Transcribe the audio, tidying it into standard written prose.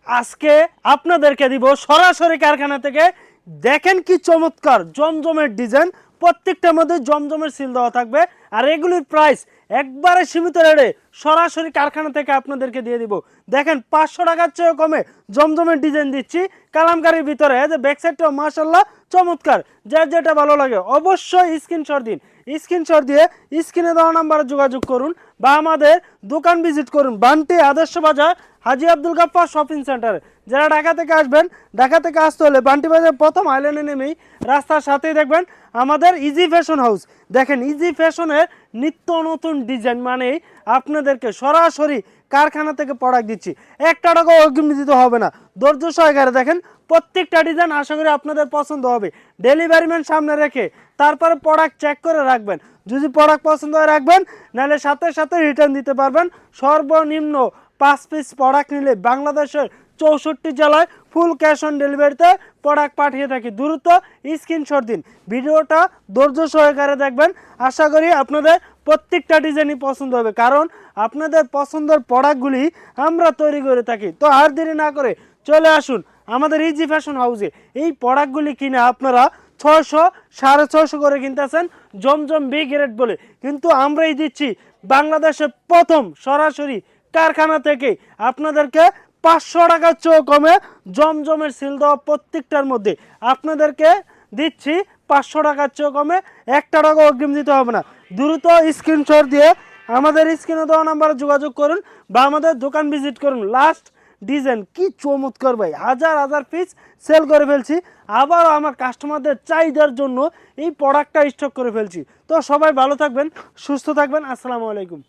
আজকে আপনাদেরকে দিব সরাসরি কারখানা থেকে। দেখেন কি চমৎকার জমজমের ডিজাইন, প্রত্যেকটার মধ্যে জমজমের সিল দেওয়া থাকবে। আর এগুলির প্রাইস একবারে সীমিত রেটে সরাসরি কারখানা থেকে আপনাদেরকে দিয়ে দিব। দেখেন 500 টাকার চেয়ে কমে জমজমের ডিজাইন দিচ্ছি কালামকারীর ভিতরে। এই যে ব্যাক সাইডটা মাশাআল্লাহ চমৎকার, যার যেটা ভালো লাগে অবশ্যই স্ক্রিনশট দিন। স্ক্রিনশট দিয়ে স্ক্রিনে দেওয়া নাম্বারে যোগাযোগ করুন বা আমাদের দোকান ভিজিট করুন, বান্টি আদর্শ বাজার হাজী আব্দুল গাফফার শপিং সেন্টারে। যারা ঢাকা থেকে আসবেন, ঢাকা থেকে আসতে হলে বান্টি বাজার প্রথম আইল্যান্ডে নেমেই রাস্তার সাথেই দেখবেন আমাদের ইজি ফ্যাশন হাউস। দেখেন ইজি ফ্যাশনের নিত্য নতুন ডিজাইন মানেই আপনাদেরকে সরাসরি কারখানা থেকে প্রোডাক্ট দিচ্ছি। একটা টাকাও অগ্রিম দিতে হবে না, ধৈর্য সহকারে দেখেন প্রত্যেকটা ডিজাইন আশা করি আপনাদের পছন্দ হবে। ডেলিভারি ম্যান সামনে রেখে তারপরে প্রোডাক্ট চেক করে রাখবেন। যদি প্রোডাক্ট পছন্দ হয় রাখবেন, নাহলে সাথে সাথে রিটার্ন দিতে পারবেন। সর্বনিম্ন 5 পিস প্রোডাক্ট নিলে বাংলাদেশের 64 জেলায় ফুল ক্যাশ অন ডেলিভারিতে প্রোডাক্ট পাঠিয়ে থাকি। দ্রুত স্ক্রিনশট দিন, ভিডিওটা ধৈর্য সহকারে দেখবেন। আশা করি আপনাদের প্রত্যেকটা ডিজাইনই পছন্দ হবে, কারণ আপনাদের পছন্দের প্রোডাক্টগুলি আমরা তৈরি করে থাকি। তো আর দেরি না করে চলে আসুন আমাদের ইজি ফ্যাশন হাউসে। এই প্রোডাক্টগুলি কিনে আপনারা 600 650 করে কিনতেছেন জমজম বি গ্রেড বলে, কিন্তু আমরাই দিচ্ছি বাংলাদেশের প্রথম সরাসরি কারখানা থেকে আপনাদেরকে 500 টাকার চেয়েও কমে জমজমের সিল দেওয়া প্রত্যেকটার মধ্যে আপনাদেরকে দিচ্ছি 500 টাকার চেয়েও কমে। একটা টাকা অগ্রিম দিতে হবে না। দ্রুত স্ক্রিনশট দিয়ে আমাদের স্ক্রিনে দেওয়া নাম্বারে যোগাযোগ করুন বা আমাদের দোকান ভিজিট করুন। লাস্ট ডিজাইন কি চমৎকার ভাই, হাজার হাজার পিস সেল করে ফেলছি। আবার আমার কাস্টমারদের চাহিদার জন্য এই প্রোডাক্টটা স্টক করে ফেলছি। তো সবাই ভালো থাকবেন, সুস্থ থাকবেন। আসসালামু আলাইকুম।